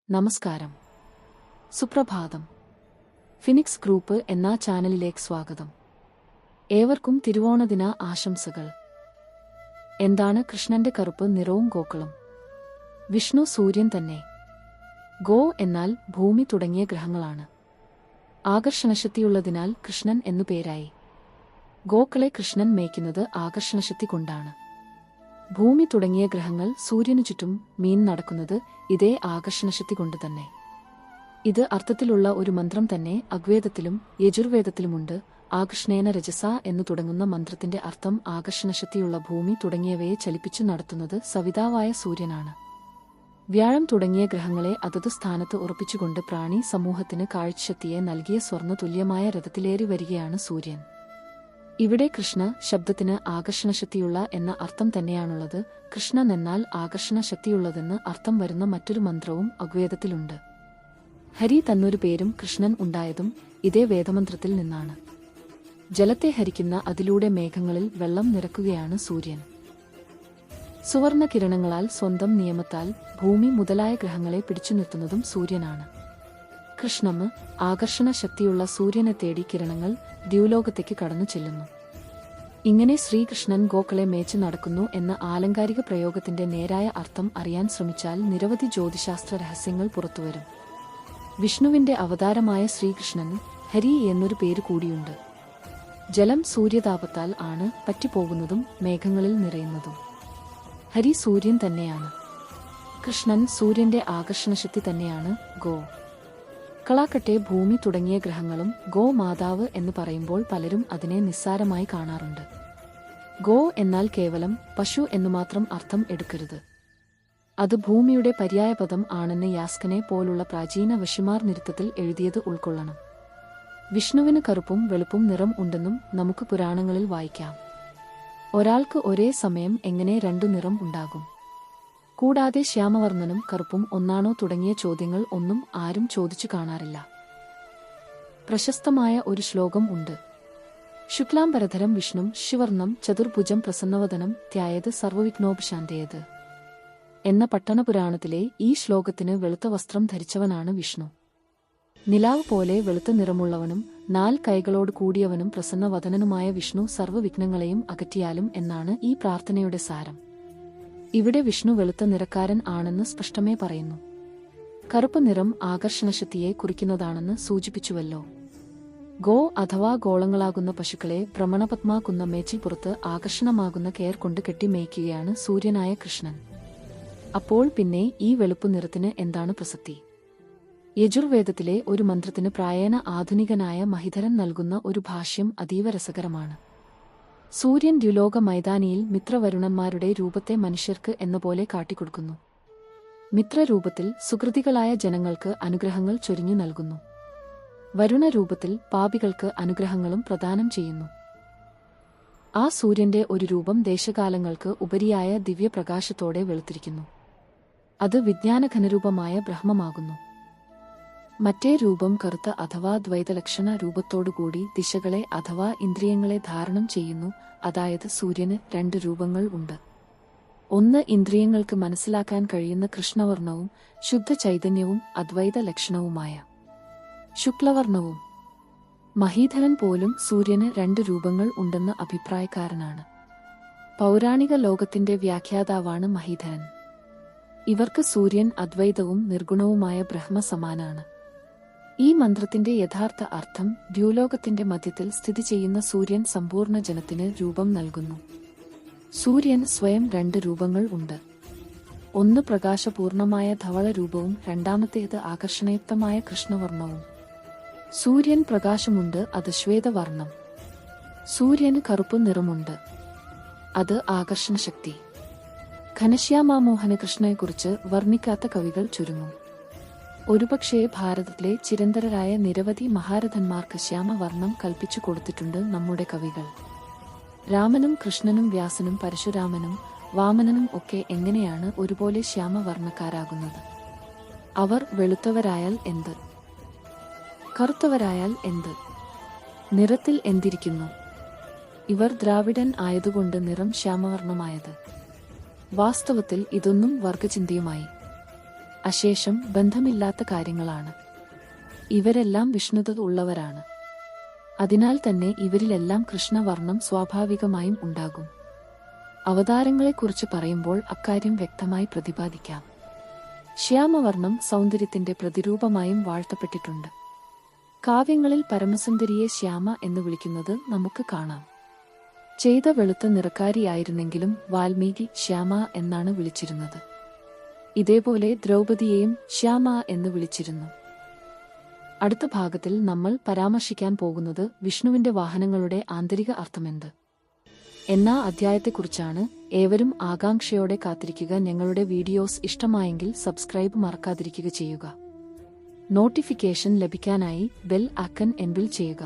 നമസ്കാരം. സുപ്രഭാതം. Phoenix group എന്ന ചാനലിലേക്ക് സ്വാഗതം. ഏവർക്കും തിരുവോണദിന ആശംസകൾ. എന്താണ് കൃഷ്ണന്റെ കറുപ്പ് നിറവും ഗോക്കളും? വിഷ്ണു സൂര്യൻ തന്നെ. ഗോ എന്നാൽ ഭൂമി തുടങ്ങിയ ഗ്രഹങ്ങളാണ്. ആകർഷണശക്തിയുള്ളതിനാൽ കൃഷ്ണൻ എന്നു പേരായി. ഗോക്കളെ കൃഷ്ണൻ മേയ്ക്കുന്നത് ആകർഷണശക്തി കൊണ്ടാണ്. ഭൂമി തുടങ്ങിയ ഗ്രഹങ്ങൾ സൂര്യനു ചുറ്റും മീൻ നടക്കുന്നത് ഇതേ ആകർഷണശക്തി കൊണ്ട് തന്നെ. ഇത് അർത്ഥത്തിലുള്ള ഒരു മന്ത്രം തന്നെ ഋഗ്വേദത്തിലും യജുർവേദത്തിലുമുണ്ട്. ആകർഷണേന രജസ എന്നു തുടങ്ങുന്ന മന്ത്രത്തിന്റെ അർത്ഥം ആകർഷണശക്തിയുള്ള ഭൂമി തുടങ്ങിയവയെ ചലിപ്പിച്ചു നടത്തുന്നത് സവിതാവായ സൂര്യനാണ്. വ്യാഴം തുടങ്ങിയ ഗ്രഹങ്ങളെ അതത് സ്ഥാനത്ത് ഉറപ്പിച്ചുകൊണ്ട് പ്രാണി സമൂഹത്തിന് കാഴ്ചശക്തിയെ നൽകിയ സ്വർണ്ണ തുല്യമായ രഥത്തിലേറി വരികയാണ് സൂര്യൻ. ഇവിടെ കൃഷ്ണ ശബ്ദത്തിന് ആകർഷണശക്തിയുള്ള എന്ന അർത്ഥം തന്നെയാണുള്ളത്. കൃഷ്ണൻ എന്നാൽ ആകർഷണശക്തിയുള്ളതെന്ന് അർത്ഥം വരുന്ന മറ്റൊരു മന്ത്രവും ഋഗ്വേദത്തിലുണ്ട്. ഹരി തന്നൊരു പേരും കൃഷ്ണൻ ഉണ്ടായതും ഇതേ വേദമന്ത്രത്തിൽ നിന്നാണ്. ജലത്തെ ഹരിക്കുന്ന അതിലൂടെ മേഘങ്ങളിൽ വെള്ളം നിറക്കുകയാണ് സൂര്യൻ. സുവർണ കിരണങ്ങളാൽ സ്വന്തം നിയമത്താൽ ഭൂമി മുതലായ ഗ്രഹങ്ങളെ പിടിച്ചു നിർത്തുന്നതും സൂര്യനാണ്. കൃഷ്ണന് ആകർഷണ ശക്തിയുള്ള സൂര്യനെ തേടി കിരണങ്ങൾ ദ്യൂലോകത്തേക്ക് കടന്നു ചെല്ലുന്നു. ഇങ്ങനെ ശ്രീകൃഷ്ണൻ ഗോക്കളെ മേച്ച് നടക്കുന്നു എന്ന ആലങ്കാരിക പ്രയോഗത്തിന്റെ നേരായ അർത്ഥം അറിയാൻ ശ്രമിച്ചാൽ നിരവധി ജ്യോതിശാസ്ത്ര രഹസ്യങ്ങൾ പുറത്തുവരും. വിഷ്ണുവിന്റെ അവതാരമായ ശ്രീകൃഷ്ണന് ഹരി എന്നൊരു പേര് കൂടിയുണ്ട്. ജലം സൂര്യതാപത്താൽ ആണ് പറ്റിപ്പോകുന്നതും മേഘങ്ങളിൽ നിറയുന്നതും. ഹരി സൂര്യൻ തന്നെയാണ്. കൃഷ്ണൻ സൂര്യന്റെ ആകർഷണശക്തി തന്നെയാണ്. ഗോ കളാക്കട്ടെ ഭൂമി തുടങ്ങിയ ഗ്രഹങ്ങളും ഗോ മാതാവ് എന്ന് പറയുമ്പോൾ പലരും അതിനെ നിസ്സാരമായി കാണാറുണ്ട്. ഗോ എന്നാൽ കേവലം പശു എന്നു മാത്രം അർത്ഥം എടുക്കരുത്. അത് ഭൂമിയുടെ പര്യായപദം ആണെന്ന് യാസ്കനെ പോലുള്ള പ്രാചീന വശിമാർ നിരുത്തത്തിൽ എഴുതിയത് ഉൾക്കൊള്ളണം. വിഷ്ണുവിന് കറുപ്പും വെളുപ്പും നിറം ഉണ്ടെന്നും നമുക്ക് പുരാണങ്ങളിൽ വായിക്കാം. ഒരാൾക്ക് ഒരേ സമയം എങ്ങനെ രണ്ടു നിറം ഉണ്ടാകും? കൂടാതെ ശ്യാമവർണ്ണനും കറുപ്പും ഒന്നാണോ തുടങ്ങിയ ചോദ്യങ്ങൾ ഒന്നും ആരും ചോദിച്ചു കാണാറില്ല. പ്രശസ്തമായ ഒരു ശ്ലോകം ഉണ്ട്. ശുക്ലാംബരധരം വിഷ്ണു ശിവർണം ചതുർഭുജം പ്രസന്നവദനം ധ്യായത് സർവവിഘ്നോപശാന്തയത് എന്ന പട്ടണപുരാണത്തിലെ ഈ ശ്ലോകത്തിന് വെളുത്ത വസ്ത്രം ധരിച്ചവനാണ് വിഷ്ണു. നിലാവ് പോലെ വെളുത്ത നിറമുള്ളവനും 4 കൈകളോട് കൂടിയവനും പ്രസന്നവദനനുമായ വിഷ്ണു സർവ്വവിഘ്നങ്ങളെയും അകറ്റിയാലും എന്നാണ് ഈ പ്രാർത്ഥനയുടെ സാരം. ഇവിടെ വിഷ്ണു വെളുത്ത നിറക്കാരൻ ആണെന്ന് സ്പഷ്ടമേ പറയുന്നു. കറുപ്പ് നിറം ആകർഷണശക്തിയെ കുറിക്കുന്നതാണെന്ന് സൂചിപ്പിച്ചുവല്ലോ. ഗോ അഥവാ ഗോളങ്ങളാകുന്ന പശുക്കളെ ഭ്രമണപത്മാക്കുന്ന മേച്ചിൽപ്പുറത്ത് ആകർഷണമാകുന്ന കെയർ കൊണ്ട് കെട്ടി മേയ്ക്കുകയാണ് സൂര്യനായ കൃഷ്ണൻ. അപ്പോൾ പിന്നെ ഈ വെളുപ്പു നിറത്തിന് എന്താണ് പ്രസക്തി? യജുർവേദത്തിലെ ഒരു മന്ത്രത്തിന് പ്രായേണ ആധുനികനായ മഹിധരൻ നൽകുന്ന ഒരു ഭാഷ്യം അതീവ രസകരമാണ്. സൂര്യൻ ദ്യുലോക മൈതാനിയിൽ മിത്രവരുണന്മാരുടെ രൂപത്തെ മനുഷ്യർക്ക് എന്നപോലെ കാട്ടിക്കൊടുക്കുന്നു. മിത്രരൂപത്തിൽ സുകൃതികളായ ജനങ്ങൾക്ക് അനുഗ്രഹങ്ങൾ ചൊരിഞ്ഞു നൽകുന്നു. വരുണരൂപത്തിൽ പാപികൾക്ക് അനുഗ്രഹങ്ങളും പ്രദാനം ചെയ്യുന്നു. ആ സൂര്യന്റെ ഒരു രൂപം ദേശകാലങ്ങൾക്ക് ഉപരിയായ ദിവ്യപ്രകാശത്തോടെ വെളുത്തിരിക്കുന്നു. അത് വിജ്ഞാനഘനരൂപമായ ബ്രഹ്മമാകുന്നു. മറ്റേ രൂപം കറുത്ത അഥവാ ദ്വൈതലക്ഷണ രൂപത്തോടുകൂടി ദിശകളെ അഥവാ ഇന്ദ്രിയങ്ങളെ ധാരണം ചെയ്യുന്നു. അതായത് സൂര്യന് 2 രൂപങ്ങൾ ഉണ്ട്. ഒന്ന് ഇന്ദ്രിയങ്ങൾക്ക് മനസ്സിലാക്കാൻ കഴിയുന്ന കൃഷ്ണവർണ്ണവും ശുദ്ധ ചൈതന്യവും അദ്വൈത ലക്ഷണവുമായ ശുക്ലവർണ്ണവും. മഹീധരൻ പോലും സൂര്യന് 2 രൂപങ്ങൾ ഉണ്ടെന്ന അഭിപ്രായക്കാരനാണ്. പൗരാണിക ലോകത്തിന്റെ വ്യാഖ്യാതാവാണ് മഹീധരൻ. ഇവർക്ക് സൂര്യൻ അദ്വൈതവും നിർഗുണവുമായ ബ്രഹ്മ സമാനാണ്. ഈ മന്ത്രത്തിന്റെ യഥാർത്ഥ അർത്ഥം ദ്യൂലോകത്തിന്റെ മധ്യത്തിൽ സ്ഥിതി ചെയ്യുന്ന സൂര്യൻ സമ്പൂർണ്ണ ജനത്തിന് രൂപം നൽകുന്നു. സൂര്യൻ സ്വയം 2 രൂപങ്ങൾ ഉണ്ട്. ഒന്ന് പ്രകാശപൂർണമായ ധവള രൂപവും രണ്ടാമത്തേത് ആകർഷണയുക്തമായ കൃഷ്ണവർണ്ണവും. സൂര്യൻ പ്രകാശമുണ്ട്, അത് ശ്വേതവർണ്ണം. സൂര്യന് കറുപ്പ് നിറമുണ്ട്, അത് ആകർഷണശക്തി. ഘനശ്യാമമോഹന കൃഷ്ണയെക്കുറിച്ച് വർണ്ണിക്കാത്ത കവികൾ ചുരുങ്ങും. ഒരുപക്ഷേ ഭാരതത്തിലെ ചിരന്തരരായ നിരവധി മഹാരഥന്മാർക്ക് ശ്യാമവർണ്ണം കൽപ്പിച്ചു കൊടുത്തിട്ടുണ്ട് നമ്മുടെ കവികൾ. രാമനും കൃഷ്ണനും വ്യാസനും പരശുരാമനും വാമനനും ഒക്കെ എങ്ങനെയാണ് ഒരുപോലെ ശ്യാമവർണ്ണക്കാരാകുന്നത്? അവർ വെളുത്തവരായാൽ എന്ത്, കറുത്തവരായാൽ എന്ത്? നിറത്തിൽ എന്തിരിക്കുന്നു? ഇവർ ദ്രാവിഡൻ ആയതുകൊണ്ട് നിറം ശ്യാമവർണ്ണമായത്. വാസ്തവത്തിൽ ഇതൊന്നും വർഗചിന്തയുമായി അശേഷം ബന്ധമില്ലാത്ത കാര്യങ്ങളാണ്. ഇവരെല്ലാം വിഷ്ണുത ഉള്ളവരാണ്. അതിനാൽ തന്നെ ഇവരിലെല്ലാം കൃഷ്ണവർണ്ണം സ്വാഭാവികമായും ഉണ്ടാകും. അവതാരങ്ങളെക്കുറിച്ച് പറയുമ്പോൾ അക്കാര്യം വ്യക്തമായി പ്രതിപാദിക്കാം. ശ്യാമവർണ്ണം സൗന്ദര്യത്തിന്റെ പ്രതിരൂപമായും വാഴ്ത്തപ്പെട്ടിട്ടുണ്ട്. കാവ്യങ്ങളിൽ പരമസുന്ദരിയെ ശ്യാമ എന്ന് വിളിക്കുന്നത് നമുക്ക് കാണാം. ചെയ്ത വെളുത്ത നിറക്കാരിയായിരുന്നെങ്കിലും വാൽമീകി ശ്യാമ എന്നാണ് വിളിച്ചിരുന്നത്. ഇതേപോലെ ദ്രൗപദിയെയും ശ്യാമ എന്ന് വിളിച്ചിരുന്നു. അടുത്ത ഭാഗത്തിൽ നമ്മൾ പരാമർശിക്കാൻ പോകുന്നത് വിഷ്ണുവിന്റെ വാഹനങ്ങളുടെ ആന്തരിക അർത്ഥമെന്ത് എന്ന അധ്യായത്തെക്കുറിച്ചാണ്. ഏവരും ആകാംക്ഷയോടെ കാത്തിരിക്കുക. ഞങ്ങളുടെ വീഡിയോസ് ഇഷ്ടമായെങ്കിൽ സബ്സ്ക്രൈബ് മറക്കാതിരിക്കുക ചെയ്യുക. നോട്ടിഫിക്കേഷൻ ലഭിക്കാനായി ബെൽ ഐക്കൺ എനേബിൾ ചെയ്യുക.